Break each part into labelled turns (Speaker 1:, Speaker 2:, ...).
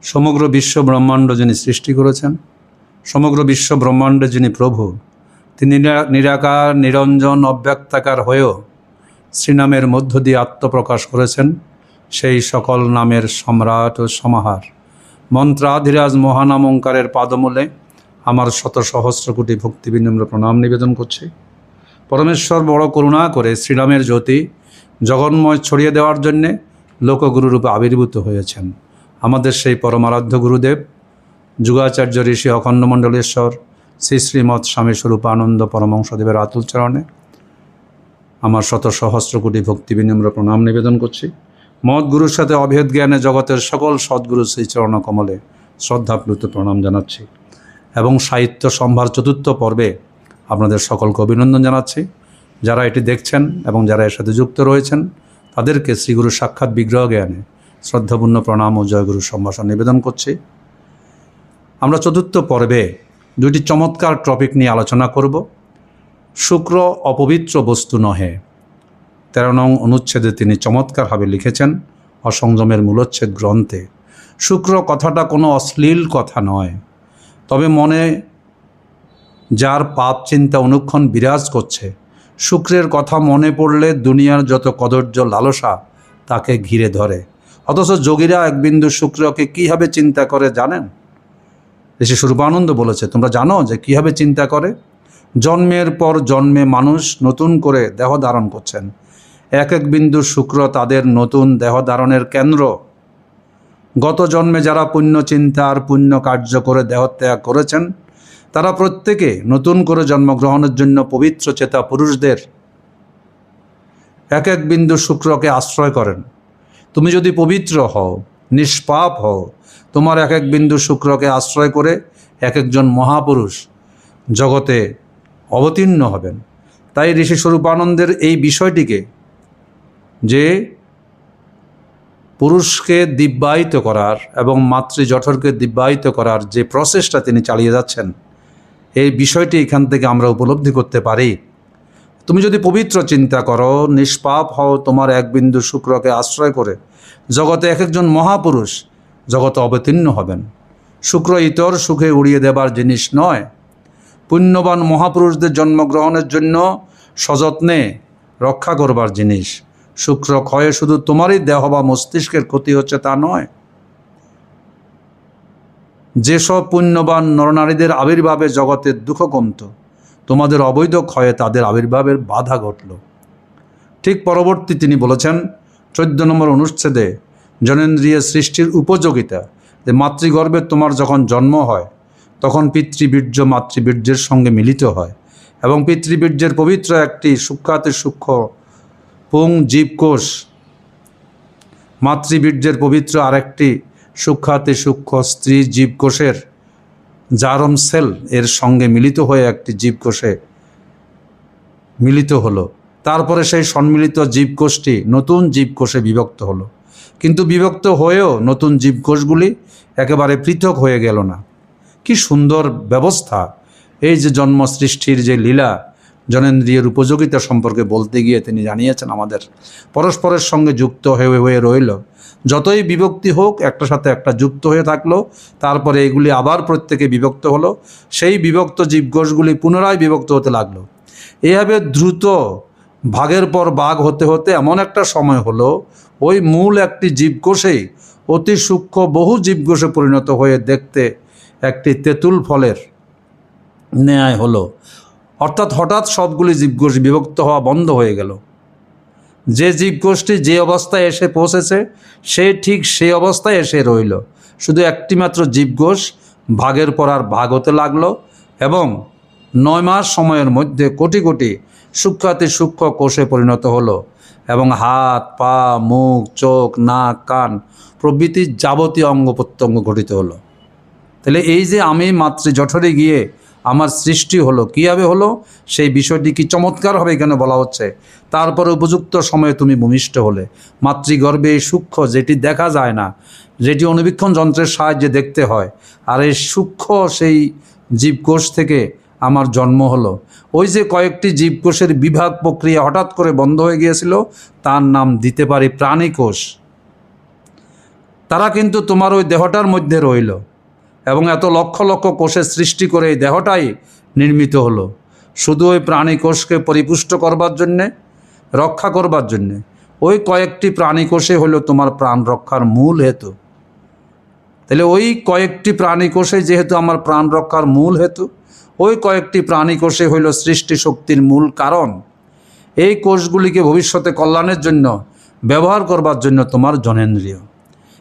Speaker 1: সমগ্র বিশ্ব ব্রহ্মাণ্ড যিনি সৃষ্টি করেছেন, সমগ্র বিশ্ব ব্রহ্মাণ্ডে যিনি প্রভু, তিনি নিরাকার নিরঞ্জন অব্যক্তাকার হয়েও শ্রীনামের মধ্য দিয়ে আত্মপ্রকাশ করেছেন। সেই সকল নামের সম্রাট ও সমাহার মন্ত্রাধিরাজ মহানাম ওঙ্কারের পাদমূলে আমার শত সহস্র কোটি ভক্তি বিনম্র প্রণাম নিবেদন করছি। পরমেশ্বর বড় করুণা করে শ্রীরামের জ্যোতি জগন্ময় ছড়িয়ে দেওয়ার জন্যে লোকগুরুরূপে আবির্ভূত হয়েছেন আমাদের সেই পরমারাধ্য গুরুদেব যুগাচার্য ঋষি অখণ্ডমণ্ডলেশ্বর শ্রী শ্রীমৎ স্বামী স্বরূপানন্দ পরমহংসদেবের আতুল চরণে আমার শত সহস্র কোটি ভক্তি বিনম্র প্রণাম নিবেদন করছি। মৎ গুরুর সাথে অভেদ জ্ঞানে জগতের সকল সদ্গুরু শ্রীচরণ কমলে শ্রদ্ধাপ্লুত প্রণাম জানাচ্ছি এবং সাহিত্য সম্ভার চতুর্থ পর্বে আপনাদের সকলকে অভিনন্দন জানাচ্ছি। যারা এটি দেখছেন এবং যারা এর সাথে যুক্ত রয়েছেন তাদেরকে শ্রীগুরু সাক্ষাৎ বিগ্রহ জ্ঞানে শ্রদ্ধাপূর্ণ প্রণাম ও জয়গুরু সম্ভাষণ নিবেদন করছি। আমরা চতুর্থ পর্বে দুটি চমৎকার টপিক নিয়ে আলোচনা করব। শুক্র অপবিত্র বস্তু নহে, 13 নং অনুচ্ছেদে তিনি চমৎকারভাবে লিখেছেন অসংযমের মূলোচ্ছেদ গ্রন্থে। শুক্র কথাটা কোনো অশ্লীল কথা নয়, তবে মনে যার পাপ চিন্তা অনুক্ষণ বিরাজ করছে, শুক্রের কথা মনে পড়লে দুনিয়ার যত কদর্য লালসা তাকে ঘিরে ধরে। অথচ যোগীরা এক বিন্দু শুক্রকে কীভাবে চিন্তা করে জানেন? ঋষি স্বরূপানন্দ বলেছে, তোমরা জানো যে কীভাবে চিন্তা করে? জন্মের পর জন্মে মানুষ নতুন করে দেহ ধারণ করছেন। এক এক বিন্দু শুক্র তাদের নতুন দেহ ধারণের কেন্দ্র। গত জন্মে যারা পুণ্য চিন্তা আর পুণ্য কার্য করে দেহত্যাগ করেছেন তারা প্রত্যেকে নতুন করে জন্মগ্রহণের জন্য পবিত্র চেতা পুরুষদের এক এক বিন্দু শুক্রকে আশ্রয় করেন। তুমি যদি পবিত্র হও, নিষ্পাপ হও, তোমার এক এক বিন্দু শুক্রকে আশ্রয় করে এক একজন মহাপুরুষ জগতে অবতীর্ণ হবেন। তাই ঋষি স্বরূপানন্দের এই বিষয়টিকে, যে পুরুষকে দিব্যায়িত করার এবং মাতৃজঠরকে দিব্যায়িত করার যে প্রসেসটা তিনি চালিয়ে যাচ্ছেন, এই বিষয়টি এখান থেকে আমরা উপলব্ধি করতে পারি। তুমি যদি পবিত্র চিন্তা করো, নিষ্পাপ হও, তোমার এক বিন্দু শুক্রকে আশ্রয় করে জগতে এক একজন মহাপুরুষ জগতে অবতীর্ণ হবেন। শুক্র ইতর সুখে উড়িয়ে দেবার জিনিস নয়, পুণ্যবান মহাপুরুষদের জন্মগ্রহণের জন্য সযত্নে রক্ষা করবার জিনিস। শুক্র ক্ষয়ে শুধু তোমারই দেহ বা মস্তিষ্কের ক্ষতি হচ্ছে তা নয়, যেসব পুণ্যবান নরনারীদের আবির্ভাবে জগতের দুঃখ কমত, তোমাদের অবৈধ ক্ষয়ে তাদের আবির্ভাবের বাধা ঘটল। ঠিক পরবর্তী তিনি বলেছেন 14 নম্বর অনুচ্ছেদে জনেন্দ্রিয় সৃষ্টির উপযোগিতা, যে মাতৃগর্ভে তোমার যখন জন্ম হয় তখন পিতৃবীর্য মাতৃবীর্যের সঙ্গে মিলিত হয় এবং পিতৃবীর্যের পবিত্র একটি সূক্ষ্মাতি সূক্ষ্ম পুং জীবকোষ মাতৃবীর্যের পবিত্র আরেকটি সূক্ষ্মাতি সূক্ষ্ম স্ত্রী জীবকোষের জারম সেল এর সঙ্গে মিলিত হয়ে একটি জীবকোষে মিলিত হলো। তারপরে সেই সম্মিলিত জীবকোষটি নতুন জীবকোষে বিভক্ত হলো, কিন্তু বিভক্ত হয়েও নতুন জীবকোষগুলি একেবারে পৃথক হয়ে গেল না। কি সুন্দর ব্যবস্থা! এই যে জন্ম সৃষ্টির যে লীলা, জনেন্দ্রিয়ের উপযোগিতা সম্পর্কে বলতে গিয়ে তিনি জানিয়েছেন আমাদের পরস্পরের সঙ্গে যুক্ত হয়ে রইল। যতই বিভক্তি হোক, একটার সাথে একটা যুক্ত হয়ে থাকলো, তারপরে এগুলি আবার প্রত্যেকে বিভক্ত হলো, সেই বিভক্ত জীবকোষগুলি পুনরায় বিভক্ত হতে লাগলো। এইভাবে দ্রুত ভাগের পর ভাগ হতে হতে এমন একটা সময় হলো, ওই মূল একটি জীবকোষেই অতি সূক্ষ্ম বহু জীবকোষে পরিণত হয়ে দেখতে একটি তেঁতুল ফলের ন্যায় হলো। অর্থাৎ হঠাৎ সবগুলি জীবকোষ বিভক্ত হওয়া বন্ধ হয়ে গেল। যে জীবকোষটি যে অবস্থায় এসে পৌঁছেছে সে ঠিক সেই অবস্থায় এসে রইল। শুধু একটি মাত্র জীবকোষ ভাগের পর আর ভাগ হতে লাগলো এবং 9 মাস সময়ের মধ্যে কোটি কোটি সূক্ষ্মাতি সূক্ষ্ম কোষে পরিণত হলো এবং হাত, পা, মুখ, চোখ, নাক, কান প্রভৃতি যাবতীয় অঙ্গ প্রত্যঙ্গ গঠিত হলো। তাহলে এই যে আমি মাতৃজঠরে গিয়ে আমার সৃষ্টি হলো, কীভাবে হলো সেই বিষয়টি কি চমৎকারভাবে এখানে বলা হচ্ছে। তারপরে উপযুক্ত সময়ে তুমি ভূমিষ্ঠ হলে, মাতৃগর্ভে এই সূক্ষ্ম যেটি দেখা যায় না, যেটি অনুবীক্ষণ যন্ত্রের সাহায্যে দেখতে হয়, আর এই সূক্ষ্ম সেই জীবকোষ থেকে আমার জন্ম হলো। ওই যে কয়েকটি জীবকোষের বিভাগ প্রক্রিয়া হঠাৎ করে বন্ধ হয়ে গিয়েছিল, তার নাম দিতে পারি প্রাণীকোষ। তারা কিন্তু তোমার ওই দেহটার মধ্যে রইল এবং এত লক্ষ লক্ষ কোষের সৃষ্টি করে এই দেহটাই নির্মিত হলো শুধু ওই প্রাণী কোষকে পরিপুষ্ট করবার জন্যে, রক্ষা করবার জন্যে। ওই কয়েকটি প্রাণী কোষে হলো তোমার প্রাণ রক্ষার মূল হেতু। তাহলে ওই কয়েকটি প্রাণী কোষে যেহেতু আমার প্রাণ রক্ষার মূল হেতু, ওই কয়েকটি প্রাণী কোষে হইল সৃষ্টি শক্তির মূল কারণ। এই কোষগুলিকে ভবিষ্যতে কল্যাণের জন্য ব্যবহার করবার জন্য তোমার জনেন্দ্রিয়,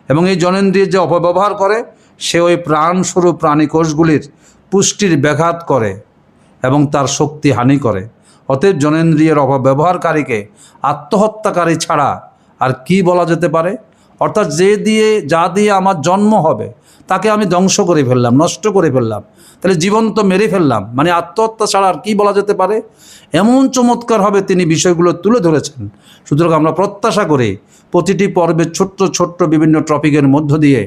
Speaker 1: এবং এই জনেন্দ্রিয় যে অপব্যবহার করে সে ওই প্রাণস্বরূপ প্রাণী কোষগুলির পুষ্টির ব্যাঘাত করে এবং তার শক্তি হানি করে। অতএব জনেন্দ্রিয়ের অপব্যবহারকারীকে আত্মহত্যাকারী ছাড়া আর কি বলা যেতে পারে? অর্থাৎ যা দিয়ে আমার জন্ম হবে তাকে আমি ধ্বংস করে ফেললাম, নষ্ট করে ফেললাম, তাহলে জীবন তো মেরে ফেললাম, মানে আত্মহত্যা ছাড়া আর কী বলা যেতে পারে? এমন চমৎকারভাবে তিনি বিষয়গুলো তুলে ধরেছেন। সুতরাং আমরা প্রত্যাশা করি প্রতিটি পর্বে ছোট্ট ছোট্ট বিভিন্ন টপিকের মধ্য দিয়ে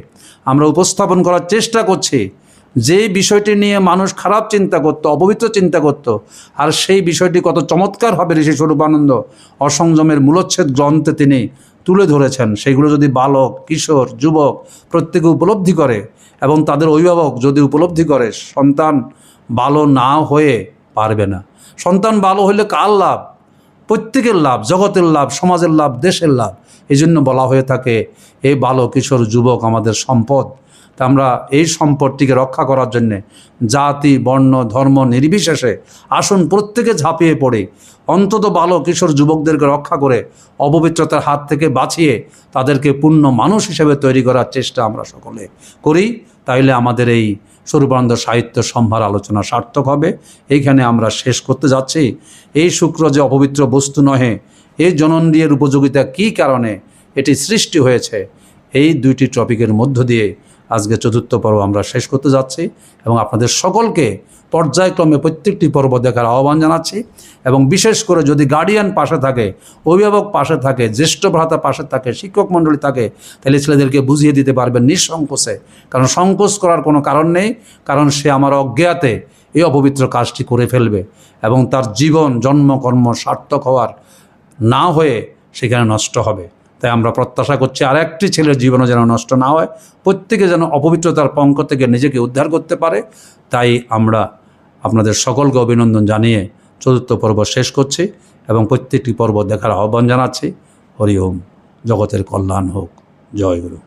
Speaker 1: আমরা উপস্থাপন করার চেষ্টা করছি যে বিষয়টি নিয়ে মানুষ খারাপ চিন্তা করত, অপবিত্র চিন্তা করত, আর সেই বিষয়টি কত চমৎকারভাবে ঋষি স্বরূপানন্দ অসংযমের মূলচ্ছেদ গ্রন্থে তিনি তুলে ধরেছেন। সেগুলো যদি বালক, কিশোর, যুবক প্রত্যেকে উপলব্ধি করে এবং তাদের অভিভাবক যদি উপলব্ধি করে, সন্তান ভালো না হয়ে পারবে না। সন্তান ভালো হলে কার লাভ? প্রত্যেকের লাভ, জগতের লাভ, সমাজের লাভ, দেশের লাভ। এই জন্য বলা হয়ে থাকে এই বালক, কিশোর, যুবক আমাদের সম্পদ। তা আমরা এই সম্পদটিকে রক্ষা করার জন্যে জাতি, বর্ণ, ধর্ম নির্বিশেষে আসুন প্রত্যেকে ঝাঁপিয়ে পড়ে অন্তত বালক, কিশোর, যুবকদেরকে রক্ষা করে অপবিত্রতার হাত থেকে বাঁচিয়ে তাদেরকে পূর্ণ মানুষ হিসেবে তৈরি করার চেষ্টা আমরা সকলে করি। তাইলে আমাদের এই স্বরূপানন্দ সাহিত্য সম্ভার আলোচনা সার্থক হবে। এইখানে আমরা শেষ করতে যাচ্ছি। এই শুক্র যে অপবিত্র বস্তু নহে, এই জনন্দ্রিয়ের উপযোগিতা কী কারণে এটি সৃষ্টি হয়েছে, এই দুইটি টপিকের মধ্য দিয়ে আজকে চতুর্থ পর্ব আমরা শেষ করতে যাচ্ছি এবং আপনাদের সকলকে পর্যায়ক্রমে প্রত্যেকটি পর্ব দেখার আহ্বান জানাচ্ছি। এবং বিশেষ করে যদি গার্ডিয়ান পাশে থাকে, অভিভাবক পাশে থাকে, জ্যেষ্ঠ ভ্রাতা পাশে থাকে, শিক্ষক মণ্ডলী থাকে, তাহলে ছেলেদেরকে বুঝিয়ে দিতে পারবেন নিঃসংকোচে। কারণ সংকোচ করার কোনো কারণ নেই, কারণ সে আমার অজ্ঞাতে এই অপবিত্র কাজটি করে ফেলবে এবং তার জীবন, জন্মকর্ম সার্থক হওয়ার না হয়ে সেখানে নষ্ট হবে। তাই আমরা প্রত্যাশা করছি আর একটি ছেলের জীবনও যেন নষ্ট না হয়, প্রত্যেকে যেন অপবিত্রতার পঙ্ক থেকে নিজেকে উদ্ধার করতে পারে। তাই আমরা আপনাদের সকলকে অভিনন্দন জানিয়ে চতুর্থ পর্ব শেষ করছি এবং প্রত্যেকটি পর্ব দেখার আহ্বান জানাচ্ছি। হরি ওম। জগতের কল্যাণ হোক। জয় গুরু।